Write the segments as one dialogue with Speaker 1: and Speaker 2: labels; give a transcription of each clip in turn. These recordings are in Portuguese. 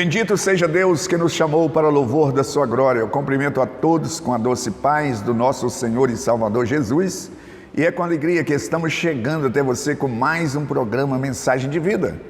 Speaker 1: Bendito seja Deus que nos chamou para louvor da sua glória. Eu cumprimento a todos com a doce paz do nosso Senhor e Salvador Jesus. E é com alegria que estamos chegando até você com mais um programa Mensagem de Vida.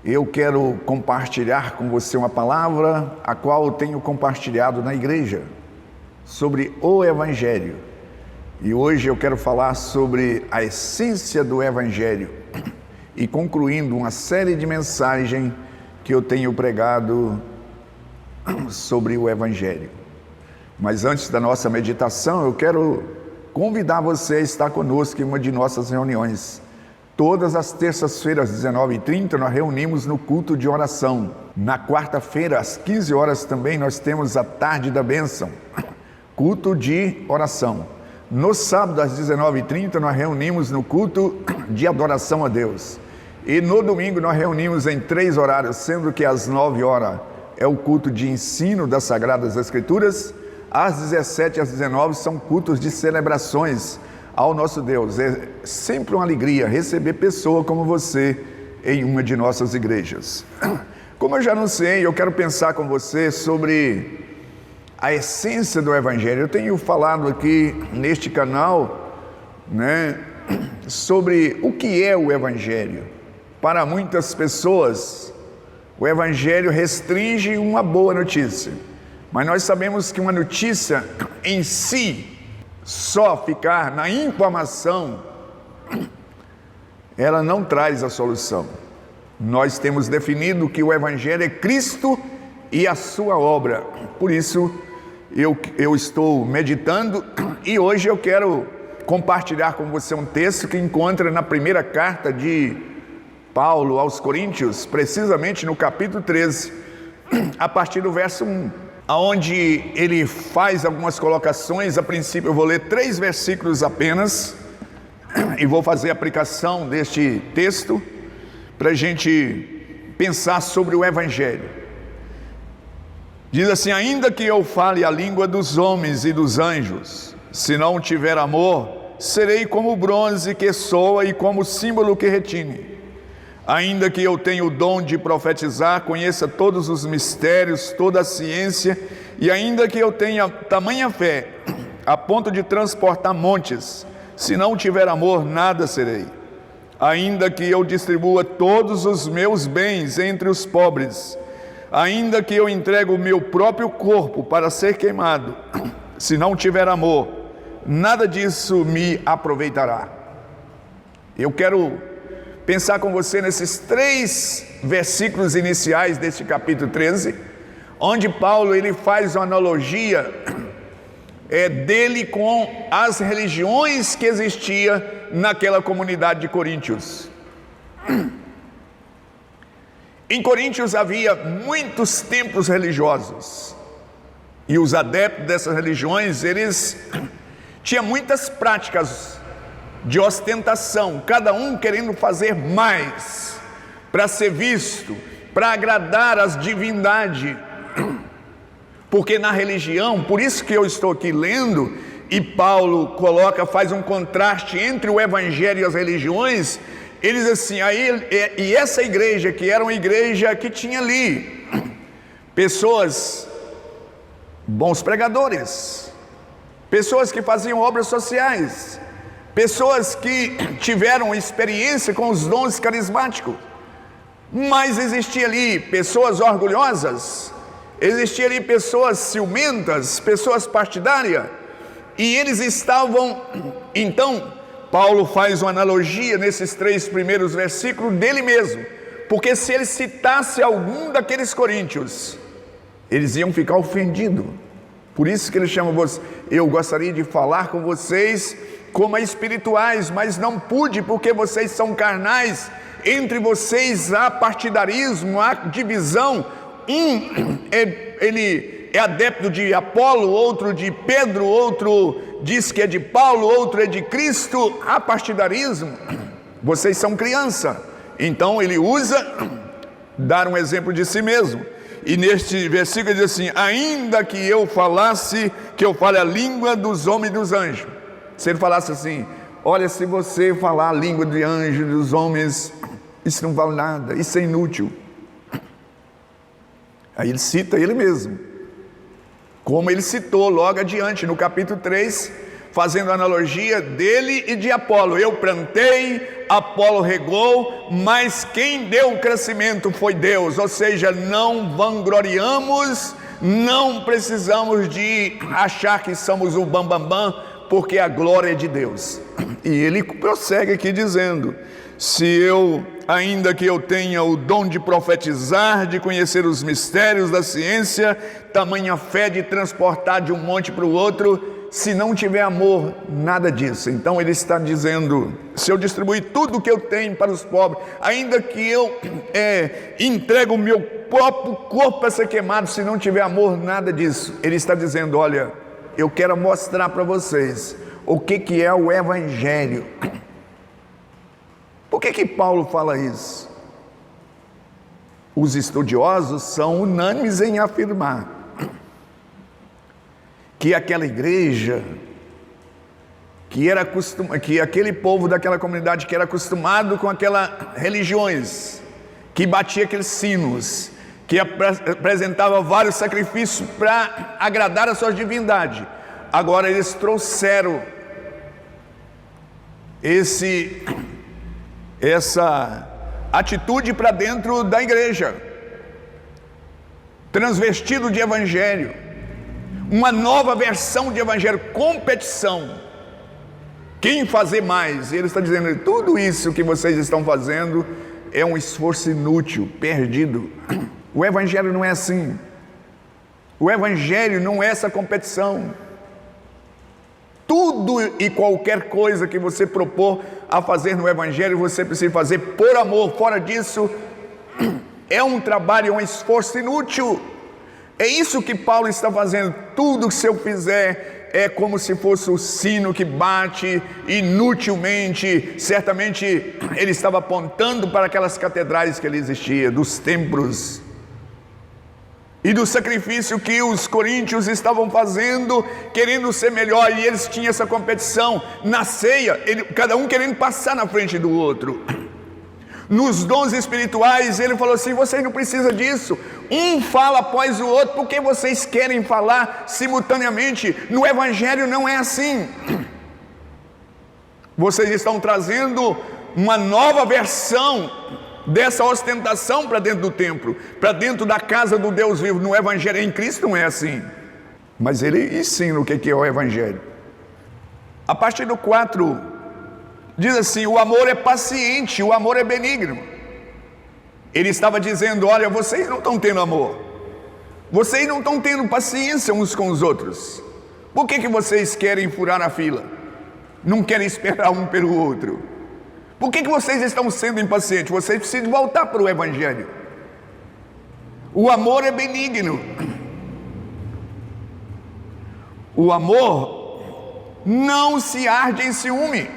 Speaker 1: Eu quero compartilhar com você uma palavra a qual eu tenho compartilhado na igreja sobre o Evangelho. E hoje eu quero falar sobre a essência do Evangelho e concluindo uma série de mensagens que eu tenho pregado sobre o Evangelho. Mas antes da nossa meditação, eu quero convidar você a estar conosco em uma de nossas reuniões. Todas as terças-feiras, às 19h30, nós reunimos no culto de oração. Na quarta-feira, às 15 horas também, nós temos a tarde da bênção, culto de oração. No sábado, às 19h30, nós reunimos no culto de adoração a Deus. E no domingo nós reunimos em 3 horários, sendo que às 9 horas é o culto de ensino das Sagradas Escrituras, às 17 e às 19 são cultos de celebrações ao nosso Deus. É sempre uma alegria receber pessoa como você em uma de nossas igrejas. Como eu já anunciei, eu quero pensar com você sobre a essência do Evangelho. Eu tenho falado aqui neste canal, sobre o que é o Evangelho. Para muitas pessoas, o Evangelho restringe uma boa notícia. Mas nós sabemos que uma notícia em si, só ficar na informação, ela não traz a solução. Nós temos definido que o Evangelho é Cristo e a sua obra. Por isso, eu estou meditando e hoje eu quero compartilhar com você um texto que encontra na primeira carta de Paulo aos Coríntios, precisamente no capítulo 13, a partir do verso 1, onde ele faz algumas colocações. A princípio eu vou ler 3 versículos apenas, e vou fazer a aplicação deste texto, para a gente pensar sobre o Evangelho. Diz assim: ainda que eu fale a língua dos homens e dos anjos, se não tiver amor, serei como o bronze que soa e como o símbolo que retine. Ainda que eu tenha o dom de profetizar, conheça todos os mistérios, toda a ciência, e ainda que eu tenha tamanha fé, a ponto de transportar montes, se não tiver amor, nada serei. Ainda que eu distribua todos os meus bens entre os pobres, ainda que eu entregue o meu próprio corpo para ser queimado, se não tiver amor, nada disso me aproveitará. Eu quero pensar com você nesses 3 versículos iniciais deste capítulo 13, onde Paulo ele faz uma analogia dele com as religiões que existiam naquela comunidade de Coríntios. Em Coríntios havia muitos templos religiosos, e os adeptos dessas religiões, eles tinham muitas práticas de ostentação, cada um querendo fazer mais, para ser visto, para agradar as divindades, porque na religião, por isso que eu estou aqui lendo, e Paulo faz um contraste entre o Evangelho e as religiões. Ele diz assim, e essa igreja, que era uma igreja que tinha ali pessoas, bons pregadores, pessoas que faziam obras sociais, pessoas que tiveram experiência com os dons carismáticos, mas existia ali pessoas orgulhosas, existia ali pessoas ciumentas, pessoas partidárias, e eles estavam. Então Paulo faz uma analogia nesses 3 primeiros versículos dele mesmo, porque se ele citasse algum daqueles coríntios, eles iam ficar ofendidos. Por isso que ele chama você. Eu gostaria de falar com vocês como espirituais, mas não pude, porque vocês são carnais. Entre vocês há partidarismo, há divisão. Ele é adepto de Apolo, outro de Pedro, outro diz que é de Paulo, outro é de Cristo. Há partidarismo. Vocês são criança. Então ele usa dar um exemplo de si mesmo. E neste versículo ele diz assim: ainda que eu fale a língua dos homens e dos anjos. Se ele falasse assim: olha, se você falar a língua de anjos, dos homens, isso não vale nada, isso é inútil. Aí ele cita ele mesmo, como ele citou logo adiante no capítulo 3, fazendo analogia dele e de Apolo. Eu plantei, Apolo regou, mas quem deu o crescimento foi Deus. Ou seja, não vangloriamos, não precisamos de achar que somos o bambambam, porque a glória é de Deus. E ele prossegue aqui dizendo: se eu, ainda que eu tenha o dom de profetizar, de conhecer os mistérios da ciência, tamanha fé de transportar de um monte para o outro, se não tiver amor, nada disso. Então ele está dizendo: se eu distribuir tudo o que eu tenho para os pobres, ainda que eu entregue o meu próprio corpo para ser queimado, se não tiver amor, nada disso. Ele está dizendo: olha, eu quero mostrar para vocês o que é o Evangelho. Por que Paulo fala isso? Os estudiosos são unânimes em afirmar que aquela igreja, que aquele povo daquela comunidade que era acostumado com aquelas religiões, que batia aqueles sinos, que apresentava vários sacrifícios para agradar a sua divindade, agora eles trouxeram essa atitude para dentro da igreja, transvestido de evangelho, uma nova versão de evangelho, competição, quem fazer mais. E ele está dizendo: tudo isso que vocês estão fazendo é um esforço inútil, perdido. O evangelho não é assim. O evangelho não é essa competição. Tudo e qualquer coisa que você propor a fazer no evangelho, você precisa fazer por amor. Fora disso, é um trabalho, é um esforço inútil. É isso que Paulo está fazendo. Tudo que se eu fizer é como se fosse o sino que bate inutilmente. Certamente ele estava apontando para aquelas catedrais que ali existiam, dos templos e do sacrifício que os coríntios estavam fazendo, querendo ser melhor, e eles tinham essa competição na ceia, cada um querendo passar na frente do outro. Nos dons espirituais, ele falou assim: vocês não precisam disso, um fala após o outro, porque vocês querem falar simultaneamente. No evangelho não é assim. Vocês estão trazendo uma nova versão dessa ostentação para dentro do templo, para dentro da casa do Deus vivo. No evangelho, em Cristo não é assim, mas ele ensina o que é o evangelho. A partir do 4 diz assim: o amor é paciente, o amor é benigno. Ele estava dizendo: olha, vocês não estão tendo amor, vocês não estão tendo paciência uns com os outros. Por que vocês querem furar a fila? Não querem esperar um pelo outro? Por que vocês estão sendo impacientes? Vocês precisam voltar para o evangelho. O amor é benigno. O amor não se arde em ciúme.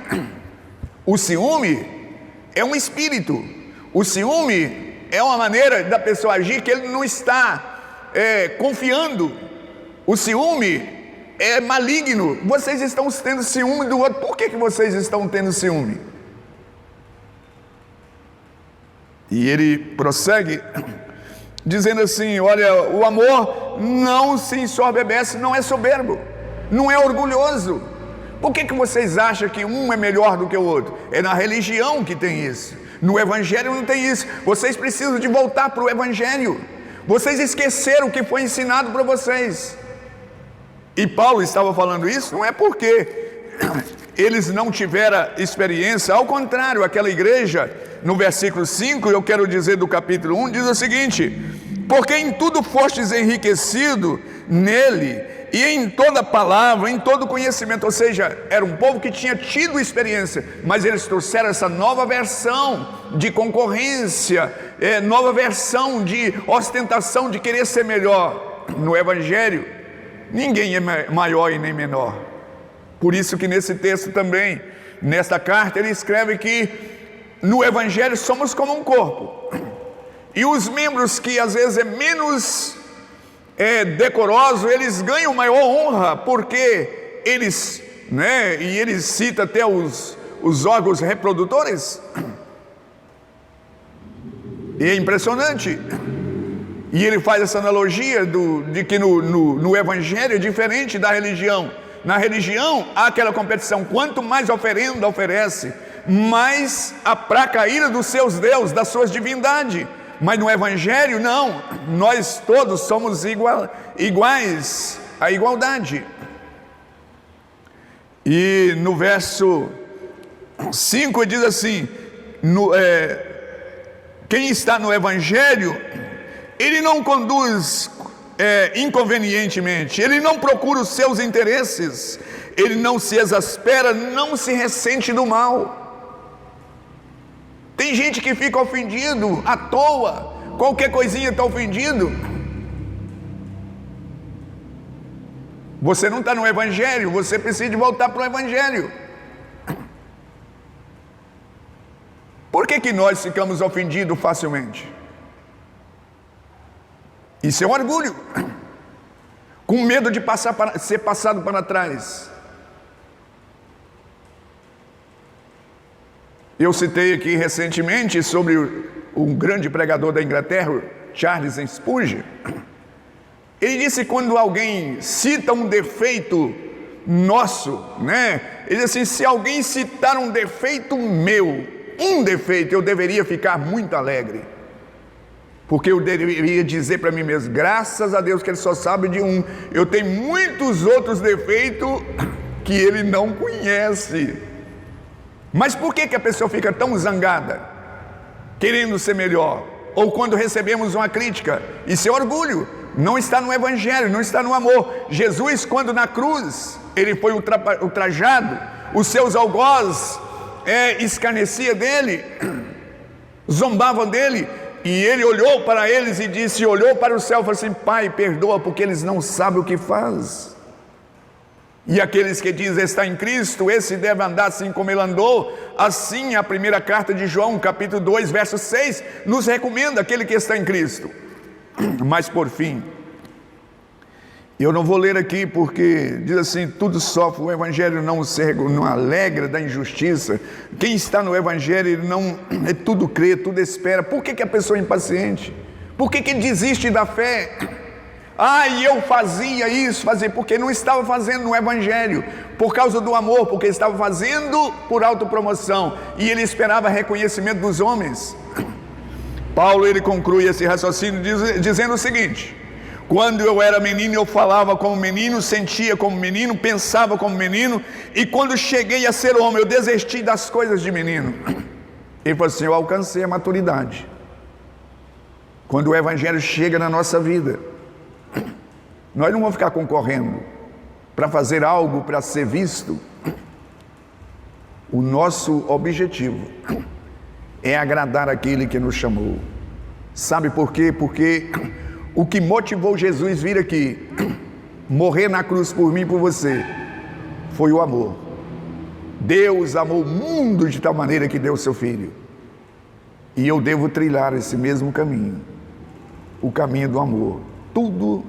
Speaker 1: O ciúme é um espírito. O ciúme é uma maneira da pessoa agir que ele não está confiando. O ciúme é maligno. Vocês estão tendo ciúme do outro. Por que vocês estão tendo ciúme? E ele prossegue dizendo assim: olha, o amor não se ensoberbece, não é soberbo, não é orgulhoso. Por que vocês acham que um é melhor do que o outro? É na religião que tem isso. No evangelho não tem isso. Vocês precisam de voltar para o evangelho. Vocês esqueceram o que foi ensinado para vocês. E Paulo estava falando isso não é porque eles não tiveram experiência. Ao contrário, aquela igreja, no versículo 5, eu quero dizer do capítulo 1, diz o seguinte: porque em tudo fostes enriquecido nele, e em toda palavra, em todo conhecimento. Ou seja, era um povo que tinha tido experiência, mas eles trouxeram essa nova versão de concorrência, nova versão de ostentação, de querer ser melhor. No evangelho, ninguém é maior e nem menor. Por isso que nesse texto também, nesta carta, ele escreve que no evangelho somos como um corpo, e os membros que às vezes é menos decoroso, eles ganham maior honra, porque eles, e ele cita até os órgãos reprodutores, e é impressionante. E ele faz essa analogia de que no Evangelho é diferente da religião. Na religião há aquela competição: quanto mais oferenda oferece, mais para a caída dos seus deuses, das suas divindades. Mas no Evangelho não, nós todos somos iguais, a igualdade. E no verso 5 diz assim: quem está no Evangelho, ele não conduz inconvenientemente, ele não procura os seus interesses, ele não se exaspera, não se ressente do mal. Tem gente que fica ofendido à toa, qualquer coisinha está ofendido. Você não está no Evangelho, você precisa de voltar para o Evangelho. Por que nós ficamos ofendidos facilmente? Isso é um orgulho, com medo de ser passado para trás. Eu citei aqui recentemente sobre um grande pregador da Inglaterra, Charles Spurgeon. Ele disse: quando alguém cita um defeito nosso, ele disse assim: se alguém citar um defeito meu, um defeito, eu deveria ficar muito alegre, porque eu deveria dizer para mim mesmo: graças a Deus que ele só sabe de um, eu tenho muitos outros defeitos que ele não conhece. Mas por que a pessoa fica tão zangada, querendo ser melhor? Ou quando recebemos uma crítica, isso é orgulho, não está no Evangelho, não está no amor. Jesus, quando na cruz, ele foi ultrajado, os seus algozes escarnecia dele, zombavam dele, e ele olhou para eles e disse, olhou para o céu e falou assim: Pai, perdoa, porque eles não sabem o que faz. E aqueles que dizem estar em Cristo, esse deve andar assim como ele andou. Assim a primeira carta de João, capítulo 2, verso 6, nos recomenda aquele que está em Cristo. Mas por fim, eu não vou ler aqui porque diz assim: tudo sofre, o Evangelho não alegra da injustiça. Quem está no Evangelho, ele não tudo crê, tudo espera. Por que a pessoa é impaciente? Por que desiste da fé? E eu fazia isso, porque não estava fazendo no Evangelho, por causa do amor, porque estava fazendo por autopromoção, e ele esperava reconhecimento dos homens. Paulo, ele conclui esse raciocínio dizendo o seguinte: quando eu era menino, eu falava como menino, sentia como menino, pensava como menino, e quando cheguei a ser homem, eu desisti das coisas de menino. Ele falou assim: eu alcancei a maturidade. Quando o Evangelho chega na nossa vida, nós não vamos ficar concorrendo para fazer algo para ser visto. O nosso objetivo é agradar aquele que nos chamou. Sabe por quê? Porque o que motivou Jesus vir aqui, morrer na cruz por mim e por você, foi o amor. Deus amou o mundo de tal maneira que deu o seu Filho. E eu devo trilhar esse mesmo caminho, o caminho do amor. Tudo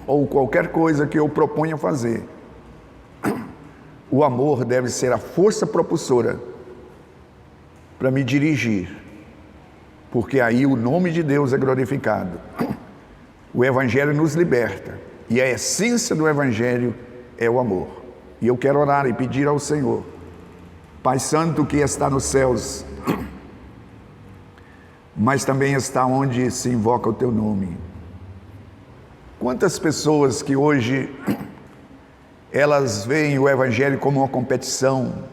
Speaker 1: ou qualquer coisa que eu proponha fazer, o amor deve ser a força propulsora para me dirigir, porque aí o nome de Deus é glorificado. O Evangelho nos liberta, e a essência do Evangelho é o amor. E eu quero orar e pedir ao Senhor: Pai Santo que está nos céus, mas também está onde se invoca o Teu nome. Quantas pessoas que hoje elas veem o Evangelho como uma competição,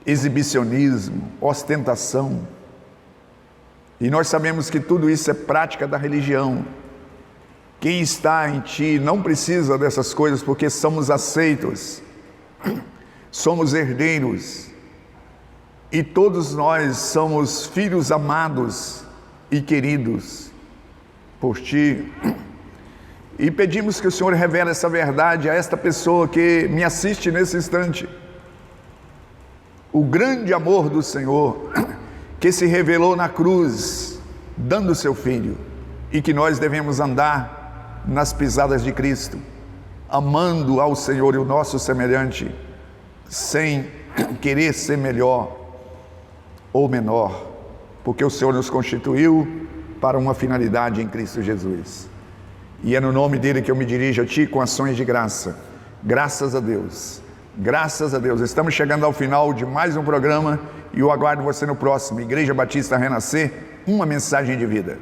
Speaker 1: exibicionismo, ostentação, e nós sabemos que tudo isso é prática da religião. Quem está em Ti não precisa dessas coisas, porque somos aceitos, somos herdeiros, e todos nós somos filhos amados e queridos por Ti. E pedimos que o Senhor revele essa verdade a esta pessoa que me assiste nesse instante. O grande amor do Senhor, que se revelou na cruz, dando o seu Filho, e que nós devemos andar nas pisadas de Cristo, amando ao Senhor e o nosso semelhante, sem querer ser melhor ou menor, porque o Senhor nos constituiu para uma finalidade em Cristo Jesus. E é no nome dele que eu me dirijo a ti com ações de graça. Graças a Deus. Graças a Deus. Estamos chegando ao final de mais um programa e eu aguardo você no próximo. Igreja Batista Renascer, uma mensagem de vida.